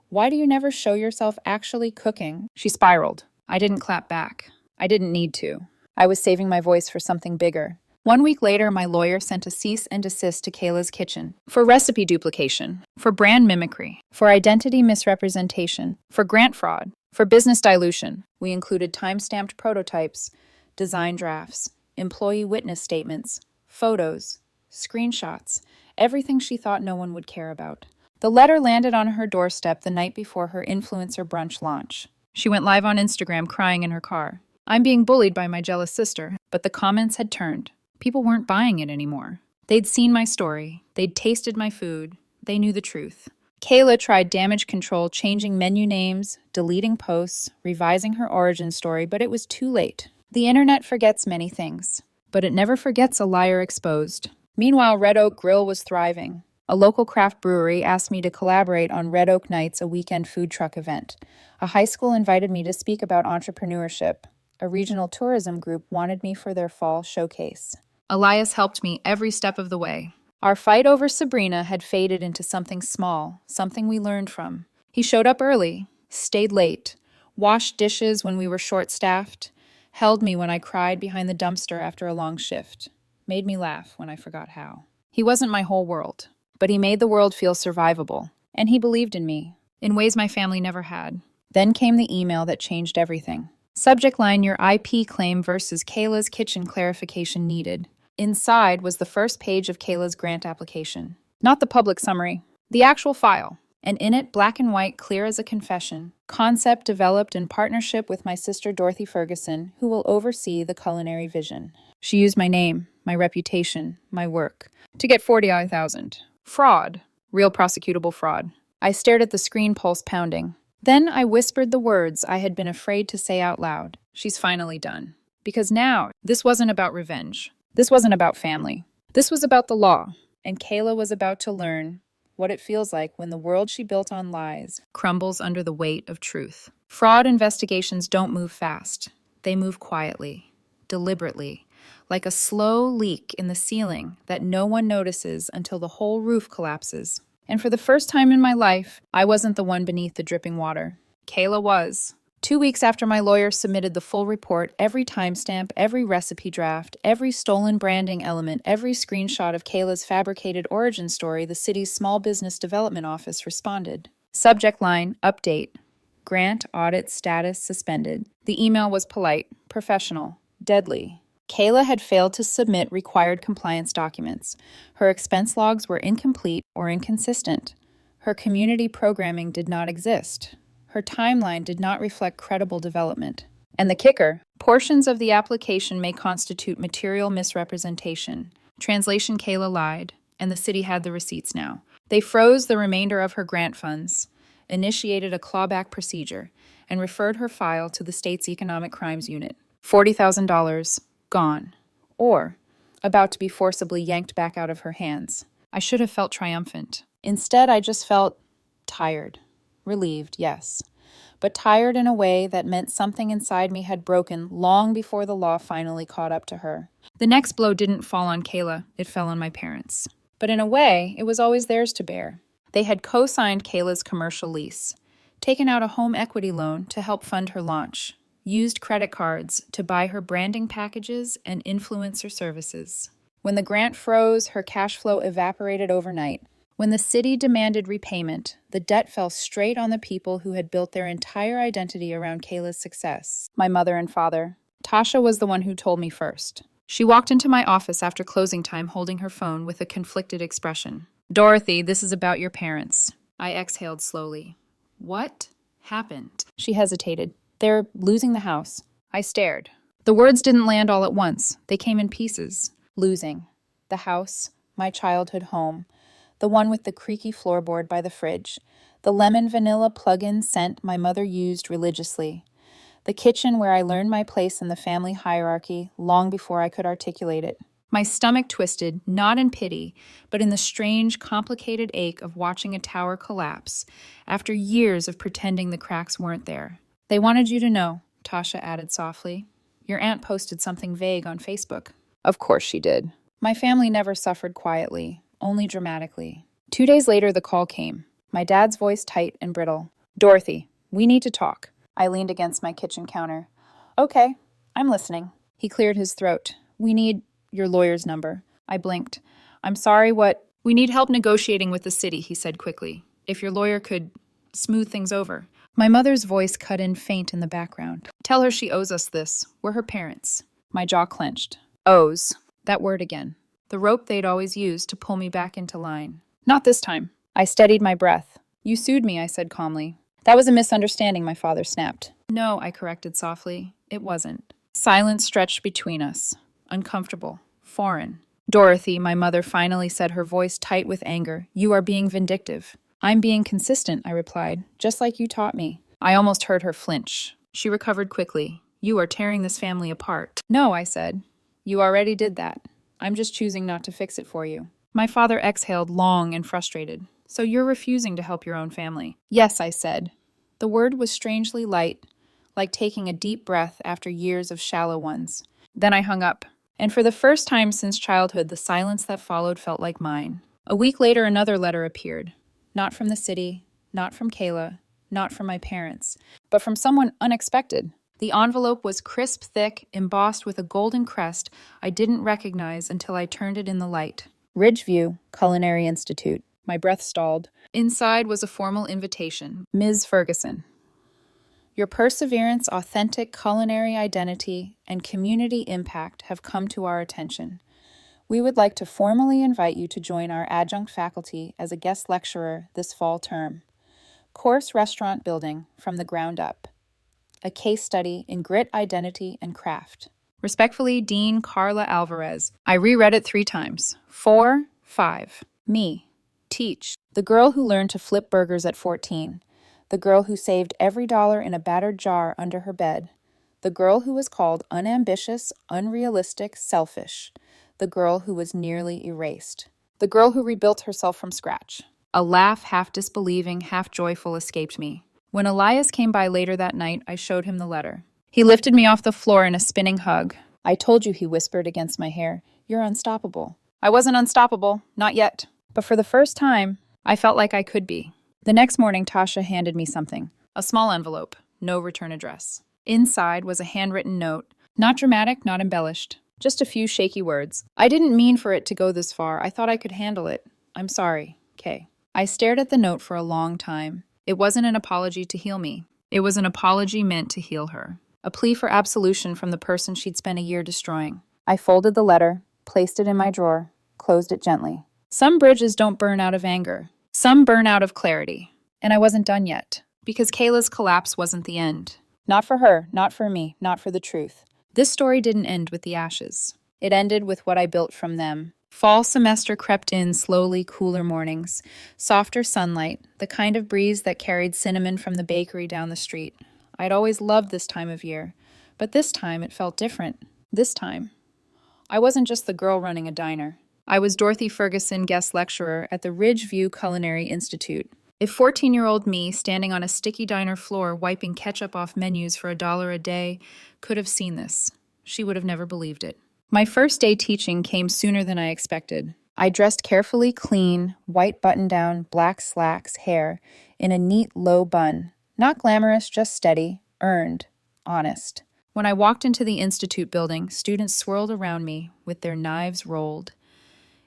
Why do you never show yourself actually cooking?" She spiraled. I didn't clap back. I didn't need to. I was saving my voice for something bigger. 1 week later, my lawyer sent a cease and desist to Kayla's kitchen for recipe duplication, for brand mimicry, for identity misrepresentation, for grant fraud, for business dilution. We included time-stamped prototypes, design drafts, employee witness statements, photos, screenshots, everything she thought no one would care about. The letter landed on her doorstep the night before her influencer brunch launch. She went live on Instagram crying in her car. I'm being bullied by my jealous sister, but the comments had turned. People weren't buying it anymore. They'd seen my story. They'd tasted my food. They knew the truth. Kayla tried damage control, changing menu names, deleting posts, revising her origin story, but it was too late. The internet forgets many things, but it never forgets a liar exposed. Meanwhile, Red Oak Grill was thriving. A local craft brewery asked me to collaborate on Red Oak Nights, a weekend food truck event. A high school invited me to speak about entrepreneurship. A regional tourism group wanted me for their fall showcase. Elias helped me every step of the way. Our fight over Sabrina had faded into something small, something we learned from. He showed up early, stayed late, washed dishes when we were short-staffed, held me when I cried behind the dumpster after a long shift, made me laugh when I forgot how. He wasn't my whole world, but he made the world feel survivable, and he believed in me, in ways my family never had. Then came the email that changed everything. Subject line, your IP claim versus Kayla's kitchen clarification needed. Inside was the first page of Kayla's grant application. Not the public summary, the actual file. And in it, black and white, clear as a confession, concept developed in partnership with my sister Dorothy Ferguson, who will oversee the culinary vision. She used my name, my reputation, my work, to get $40,000. Fraud. Real prosecutable fraud. I stared at the screen, pulse pounding. Then I whispered the words I had been afraid to say out loud. She's finally done. Because now, this wasn't about revenge. This wasn't about family. This was about the law. And Kayla was about to learn what it feels like when the world she built on lies crumbles under the weight of truth. Fraud investigations don't move fast. They move quietly, deliberately, like a slow leak in the ceiling that no one notices until the whole roof collapses. And for the first time in my life, I wasn't the one beneath the dripping water. Kayla was. 2 weeks after my lawyer submitted the full report, every timestamp, every recipe draft, every stolen branding element, every screenshot of Kayla's fabricated origin story, the city's Small Business Development Office responded. Subject line, update. Grant audit status suspended. The email was polite, professional, deadly. Kayla had failed to submit required compliance documents. Her expense logs were incomplete or inconsistent. Her community programming did not exist. Her timeline did not reflect credible development. And the kicker, portions of the application may constitute material misrepresentation. Translation, Kayla lied, and the city had the receipts now. They froze the remainder of her grant funds, initiated a clawback procedure, and referred her file to the state's Economic Crimes Unit. $40,000 gone. Or about to be forcibly yanked back out of her hands. I should have felt triumphant. Instead, I just felt tired. Relieved, yes, but tired in a way that meant something inside me had broken long before the law finally caught up to her. The next blow didn't fall on Kayla, it fell on my parents. But in a way, it was always theirs to bear. They had co-signed Kayla's commercial lease, taken out a home equity loan to help fund her launch, used credit cards to buy her branding packages and influencer services. When the grant froze, her cash flow evaporated overnight. When the city demanded repayment, the debt fell straight on the people who had built their entire identity around Kayla's success. My mother and father. Tasha was the one who told me first. She walked into my office after closing time holding her phone with a conflicted expression. Dorothy, this is about your parents. I exhaled slowly. What happened? She hesitated. They're losing the house. I stared. The words didn't land all at once. They came in pieces. Losing. The house. My childhood home. The one with the creaky floorboard by the fridge, the lemon vanilla plug-in scent my mother used religiously, the kitchen where I learned my place in the family hierarchy long before I could articulate it. My stomach twisted, not in pity, but in the strange, complicated ache of watching a tower collapse after years of pretending the cracks weren't there. They wanted you to know, Tasha added softly. Your aunt posted something vague on Facebook. Of course she did. My family never suffered quietly. Only dramatically. 2 days later, the call came. My dad's voice tight and brittle. Dorothy, we need to talk. I leaned against my kitchen counter. Okay, I'm listening. He cleared his throat. We need your lawyer's number. I blinked. I'm sorry, what? We need help negotiating with the city, he said quickly. If your lawyer could smooth things over. My mother's voice cut in faint in the background. Tell her she owes us this. We're her parents. My jaw clenched. Owes. That word again. The rope they'd always used to pull me back into line. Not this time. I steadied my breath. You sued me, I said calmly. That was a misunderstanding, my father snapped. No, I corrected softly. It wasn't. Silence stretched between us. Uncomfortable. Foreign. Dorothy, my mother finally said, her voice tight with anger. You are being vindictive. I'm being consistent, I replied, just like you taught me. I almost heard her flinch. She recovered quickly. You are tearing this family apart. No, I said. You already did that. I'm just choosing not to fix it for you. My father exhaled long and frustrated. So you're refusing to help your own family? Yes, I said. The word was strangely light, like taking a deep breath after years of shallow ones. Then I hung up. And for the first time since childhood, the silence that followed felt like mine. A week later, another letter appeared. Not from the city, not from Kayla, not from my parents, but from someone unexpected. The envelope was crisp, thick, embossed with a golden crest I didn't recognize until I turned it in the light. Ridgeview Culinary Institute. My breath stalled. Inside was a formal invitation. Ms. Ferguson. Your perseverance, authentic culinary identity, and community impact have come to our attention. We would like to formally invite you to join our adjunct faculty as a guest lecturer this fall term. Course Restaurant Building from the Ground Up. A case study in grit, identity, and craft. Respectfully, Dean Carla Alvarez. I reread it 3 times. 4, 5. Me. Teach. The girl who learned to flip burgers at 14. The girl who saved every dollar in a battered jar under her bed. The girl who was called unambitious, unrealistic, selfish. The girl who was nearly erased. The girl who rebuilt herself from scratch. A laugh, half disbelieving, half joyful, escaped me. When Elias came by later that night, I showed him the letter. He lifted me off the floor in a spinning hug. I told you, he whispered against my hair. You're unstoppable. I wasn't unstoppable, not yet. But for the first time, I felt like I could be. The next morning, Tasha handed me something. A small envelope, no return address. Inside was a handwritten note, not dramatic, not embellished. Just a few shaky words. I didn't mean for it to go this far. I thought I could handle it. I'm sorry, Kay. I stared at the note for a long time. It wasn't an apology to heal me. It was an apology meant to heal her. A plea for absolution from the person she'd spent a year destroying. I folded the letter, placed it in my drawer, closed it gently. Some bridges don't burn out of anger. Some burn out of clarity. And I wasn't done yet. Because Kayla's collapse wasn't the end. Not for her, not for me, not for the truth. This story didn't end with the ashes. It ended with what I built from them. Fall semester crept in, slowly, cooler mornings, softer sunlight, the kind of breeze that carried cinnamon from the bakery down the street. I'd always loved this time of year, but this time it felt different. This time, I wasn't just the girl running a diner. I was Dorothy Ferguson, guest lecturer at the Ridgeview Culinary Institute. If 14-year-old me, standing on a sticky diner floor wiping ketchup off menus for $1 a day, could have seen this, she would have never believed it. My first day teaching came sooner than I expected. I dressed carefully, clean, white button-down, black slacks, hair, in a neat, low bun. Not glamorous, just steady, earned, honest. When I walked into the institute building, students swirled around me with their knives rolled,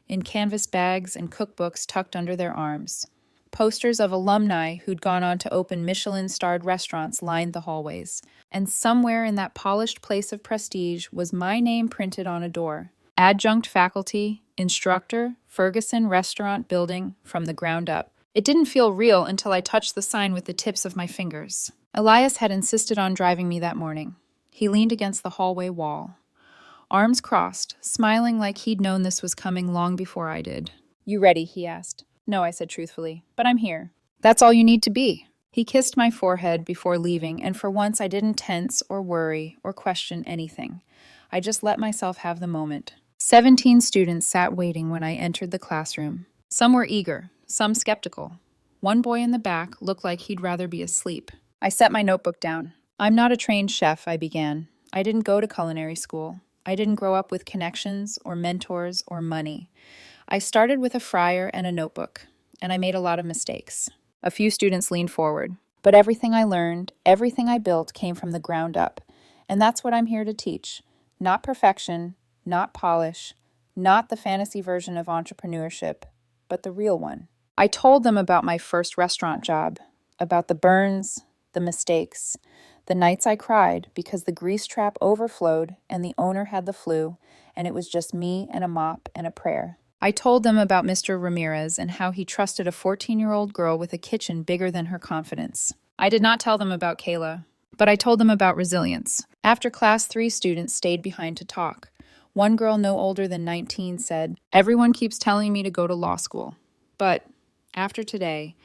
in canvas bags and cookbooks tucked under their arms. Posters of alumni who'd gone on to open Michelin-starred restaurants lined the hallways. And somewhere in that polished place of prestige was my name printed on a door. Adjunct faculty, instructor, Ferguson Restaurant Building from the ground up. It didn't feel real until I touched the sign with the tips of my fingers. Elias had insisted on driving me that morning. He leaned against the hallway wall, arms crossed, smiling like he'd known this was coming long before I did. You ready? He asked. No, I said truthfully, but I'm here. That's all you need to be. He kissed my forehead before leaving, and for once I didn't tense or worry or question anything. I just let myself have the moment. 17 students sat waiting when I entered the classroom. Some were eager, some skeptical. One boy in the back looked like he'd rather be asleep. I set my notebook down. I'm not a trained chef, I began. I didn't go to culinary school. I didn't grow up with connections or mentors or money. I started with a fryer and a notebook, and I made a lot of mistakes. A few students leaned forward. But everything I learned, everything I built came from the ground up. And that's what I'm here to teach. Not perfection, not polish, not the fantasy version of entrepreneurship, but the real one. I told them about my first restaurant job, about the burns, the mistakes, the nights I cried because the grease trap overflowed and the owner had the flu, and it was just me and a mop and a prayer. I told them about Mr. Ramirez and how he trusted a 14-year-old girl with a kitchen bigger than her confidence. I did not tell them about Kayla, but I told them about resilience. After class, 3 students stayed behind to talk. One girl no older than 19 said, "Everyone keeps telling me to go to law school, but after today,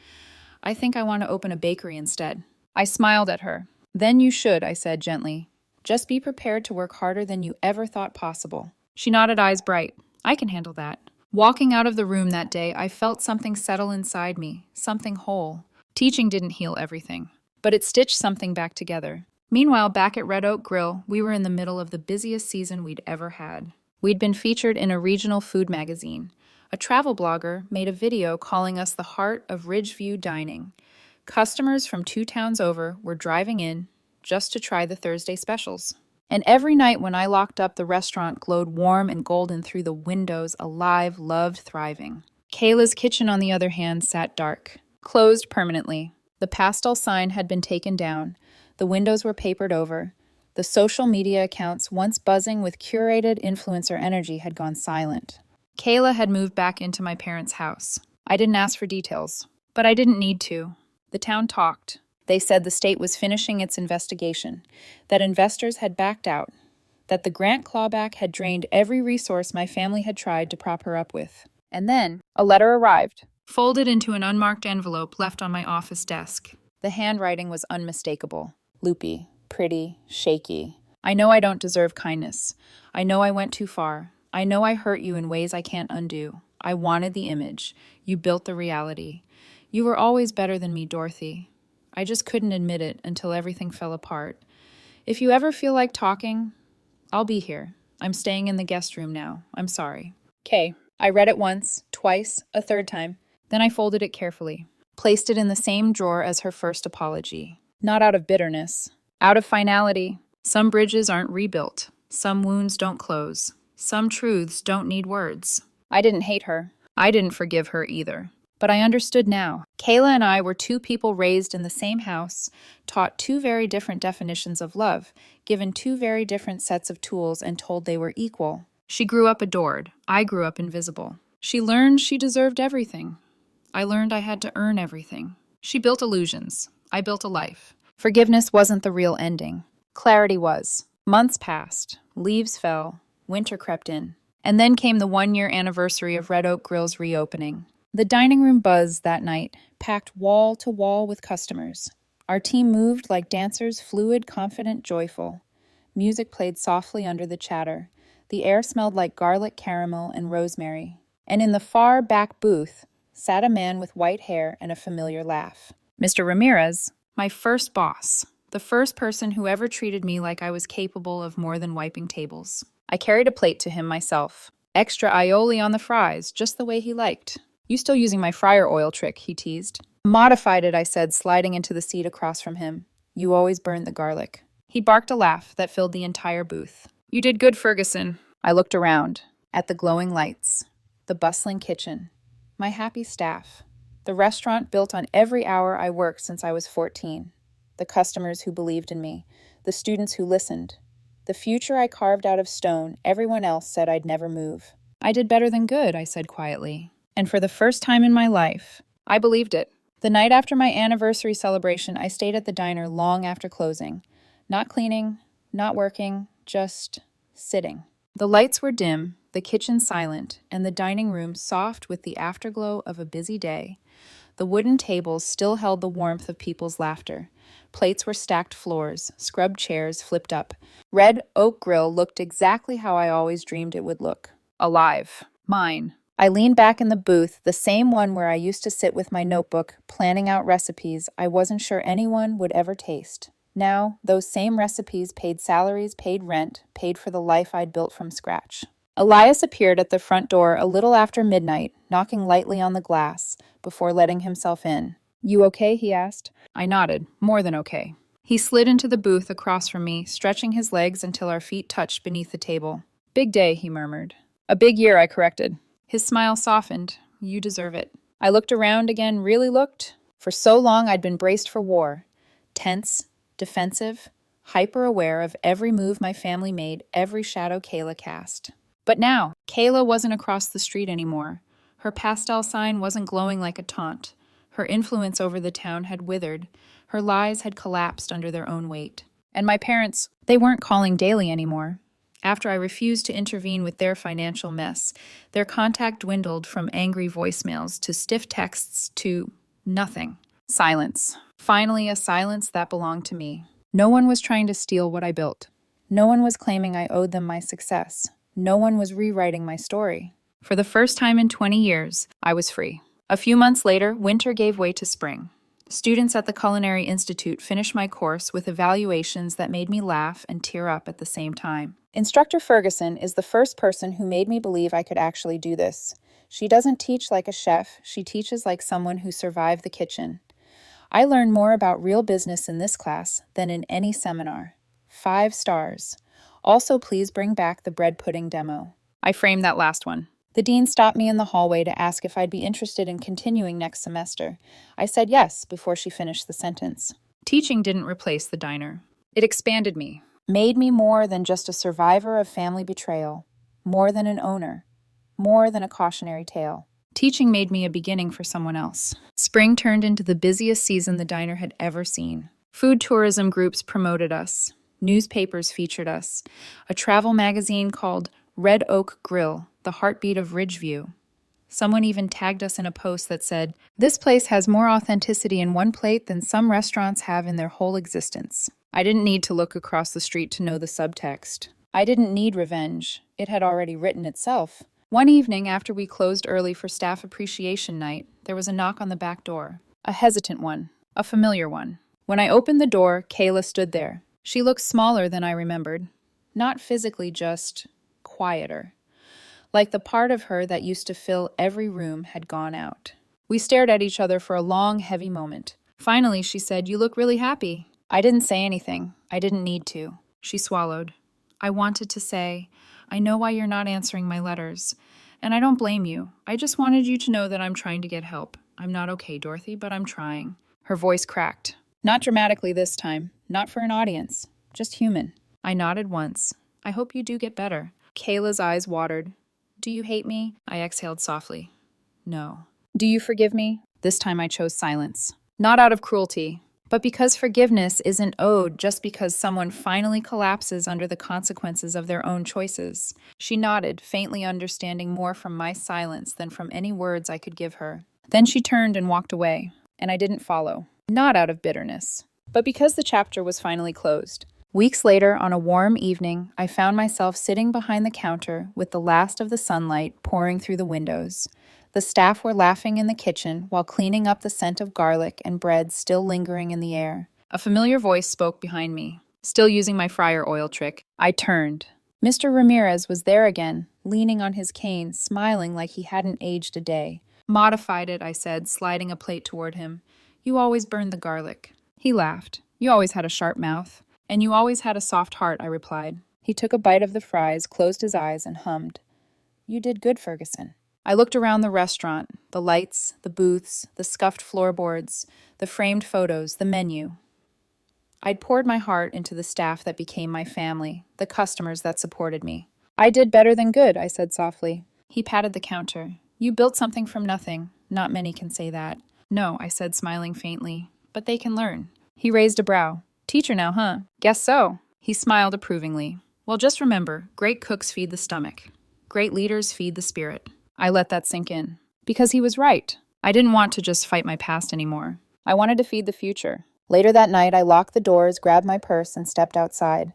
I think I want to open a bakery instead." I smiled at her. "Then you should," I said gently. "Just be prepared to work harder than you ever thought possible." She nodded, eyes bright. "I can handle that." Walking out of the room that day, I felt something settle inside me, something whole. Teaching didn't heal everything, but it stitched something back together. Meanwhile, back at Red Oak Grill, we were in the middle of the busiest season we'd ever had. We'd been featured in a regional food magazine. A travel blogger made a video calling us the heart of Ridgeview dining. Customers from 2 towns over were driving in just to try the Thursday specials. And every night when I locked up, the restaurant glowed warm and golden through the windows, alive, loved, thriving. Kayla's kitchen, on the other hand, sat dark, closed permanently. The pastel sign had been taken down. The windows were papered over. The social media accounts, once buzzing with curated influencer energy, had gone silent. Kayla had moved back into my parents' house. I didn't ask for details, but I didn't need to. The town talked. They said the state was finishing its investigation, that investors had backed out, that the grant clawback had drained every resource my family had tried to prop her up with. And then a letter arrived, folded into an unmarked envelope left on my office desk. The handwriting was unmistakable, loopy, pretty, shaky. I know I don't deserve kindness. I know I went too far. I know I hurt you in ways I can't undo. I wanted the image. You built the reality. You were always better than me, Dorothy. I just couldn't admit it until everything fell apart. If you ever feel like talking, I'll be here. I'm staying in the guest room now. I'm sorry. Kay. I read it once, twice, a third time. Then I folded it carefully, placed it in the same drawer as her first apology. Not out of bitterness, out of finality. Some bridges aren't rebuilt. Some wounds don't close. Some truths don't need words. I didn't hate her. I didn't forgive her either. But I understood now. Kayla and I were 2 people raised in the same house, taught 2 very different definitions of love, given 2 very different sets of tools, and told they were equal. She grew up adored. I grew up invisible. She learned she deserved everything. I learned I had to earn everything. She built illusions. I built a life. Forgiveness wasn't the real ending. Clarity was. Months passed. Leaves fell. Winter crept in. And then came the 1-year anniversary of Red Oak Grill's reopening. The dining room buzzed that night, packed wall to wall with customers. Our team moved like dancers, fluid, confident, joyful. Music played softly under the chatter. The air smelled like garlic, caramel, and rosemary. And in the far back booth sat a man with white hair and a familiar laugh. Mr. Ramirez, my first boss, the first person who ever treated me like I was capable of more than wiping tables. I carried a plate to him myself. Extra aioli on the fries, just the way he liked. You still using my fryer oil trick, he teased. Modified it, I said, sliding into the seat across from him. You always burned the garlic. He barked a laugh that filled the entire booth. You did good, Ferguson. I looked around, at the glowing lights, the bustling kitchen, my happy staff, the restaurant built on every hour I worked since I was 14, the customers who believed in me, the students who listened, the future I carved out of stone everyone else said I'd never move. I did better than good, I said quietly. And for the first time in my life, I believed it. The night after my anniversary celebration, I stayed at the diner long after closing. Not cleaning, not working, just sitting. The lights were dim, the kitchen silent, and the dining room soft with the afterglow of a busy day. The wooden tables still held the warmth of people's laughter. Plates were stacked floors, scrubbed chairs flipped up. Red Oak Grill looked exactly how I always dreamed it would look. Alive. Mine. I leaned back in the booth, the same one where I used to sit with my notebook, planning out recipes I wasn't sure anyone would ever taste. Now, those same recipes paid salaries, paid rent, paid for the life I'd built from scratch. Elias appeared at the front door a little after midnight, knocking lightly on the glass, before letting himself in. You okay? He asked. I nodded, more than okay. He slid into the booth across from me, stretching his legs until our feet touched beneath the table. Big day, he murmured. A big year, I corrected. His smile softened. You deserve it. I looked around again, really looked. For so long I'd been braced for war. Tense, defensive, hyper-aware of every move my family made, every shadow Kayla cast. But now, Kayla wasn't across the street anymore. Her pastel sign wasn't glowing like a taunt. Her influence over the town had withered. Her lies had collapsed under their own weight. And my parents, they weren't calling daily anymore. After I refused to intervene with their financial mess, their contact dwindled from angry voicemails to stiff texts to nothing. Silence. Finally, a silence that belonged to me. No one was trying to steal what I built. No one was claiming I owed them my success. No one was rewriting my story. For the first time in 20 years, I was free. A few months later, winter gave way to spring. Students at the Culinary Institute finished my course with evaluations that made me laugh and tear up at the same time. Instructor Ferguson is the first person who made me believe I could actually do this. She doesn't teach like a chef, she teaches like someone who survived the kitchen. I learned more about real business in this class than in any seminar. 5 stars. Also, please bring back the bread pudding demo. I framed that last one. The dean stopped me in the hallway to ask if I'd be interested in continuing next semester. I said yes before she finished the sentence. Teaching didn't replace the diner. It expanded me, made me more than just a survivor of family betrayal, more than an owner, more than a cautionary tale. Teaching made me a beginning for someone else. Spring turned into the busiest season the diner had ever seen. Food tourism groups promoted us. Newspapers featured us. A travel magazine called Red Oak Grill, the heartbeat of Ridgeview. Someone even tagged us in a post that said, "This place has more authenticity in one plate than some restaurants have in their whole existence." I didn't need to look across the street to know the subtext. I didn't need revenge. It had already written itself. One evening, after we closed early for staff appreciation night, there was a knock on the back door. A hesitant one. A familiar one. When I opened the door, Kayla stood there. She looked smaller than I remembered. Not physically, just quieter. Like the part of her that used to fill every room had gone out. We stared at each other for a long, heavy moment. Finally, she said, "You look really happy." I didn't say anything. I didn't need to. She swallowed. I wanted to say, "I know why you're not answering my letters. And I don't blame you. I just wanted you to know that I'm trying to get help. I'm not okay, Dorothy, but I'm trying." Her voice cracked. Not dramatically this time. Not for an audience. Just human. I nodded once. "I hope you do get better." Kayla's eyes watered. "Do you hate me?" I exhaled softly. "No." "Do you forgive me?" This time I chose silence. Not out of cruelty, but because forgiveness isn't owed just because someone finally collapses under the consequences of their own choices. She nodded, faintly understanding more from my silence than from any words I could give her. Then she turned and walked away, and I didn't follow. Not out of bitterness, but because the chapter was finally closed. Weeks later, on a warm evening, I found myself sitting behind the counter with the last of the sunlight pouring through the windows. The staff were laughing in the kitchen while cleaning up the scent of garlic and bread still lingering in the air. A familiar voice spoke behind me, still using my fryer oil trick. I turned. Mr. Ramirez was there again, leaning on his cane, smiling like he hadn't aged a day. "Modified it," I said, sliding a plate toward him. "You always burned the garlic." He laughed. "You always had a sharp mouth." "And you always had a soft heart," I replied. He took a bite of the fries, closed his eyes, and hummed. "You did good, Ferguson." I looked around the restaurant, the lights, the booths, the scuffed floorboards, the framed photos, the menu. I'd poured my heart into the staff that became my family, the customers that supported me. "I did better than good," I said softly. He patted the counter. "You built something from nothing. Not many can say that." "No," I said, smiling faintly. "But they can learn." He raised a brow. "Teacher now, huh?" "Guess so." He smiled approvingly. "Well, just remember, great cooks feed the stomach. Great leaders feed the spirit." I let that sink in. Because he was right. I didn't want to just fight my past anymore. I wanted to feed the future. Later that night, I locked the doors, grabbed my purse, and stepped outside.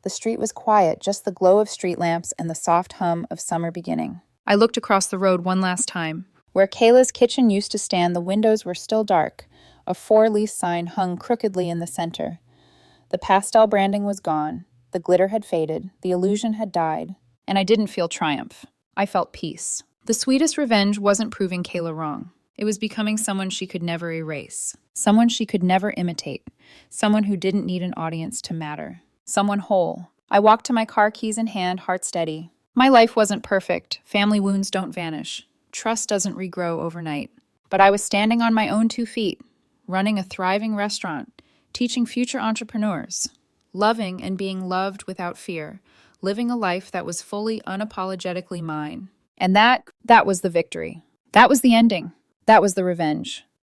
The street was quiet, just the glow of street lamps and the soft hum of summer beginning. I looked across the road one last time. Where Kayla's kitchen used to stand, the windows were still dark. A for-lease sign hung crookedly in the center. The pastel branding was gone. The glitter had faded. The illusion had died. And I didn't feel triumph. I felt peace. The sweetest revenge wasn't proving Kayla wrong. It was becoming someone she could never erase. Someone she could never imitate. Someone who didn't need an audience to matter. Someone whole. I walked to my car, keys in hand, heart steady. My life wasn't perfect. Family wounds don't vanish. Trust doesn't regrow overnight. But I was standing on my own 2 feet, running a thriving restaurant, teaching future entrepreneurs, loving and being loved without fear, living a life that was fully, unapologetically mine. And that was the victory. That was the ending. That was the revenge.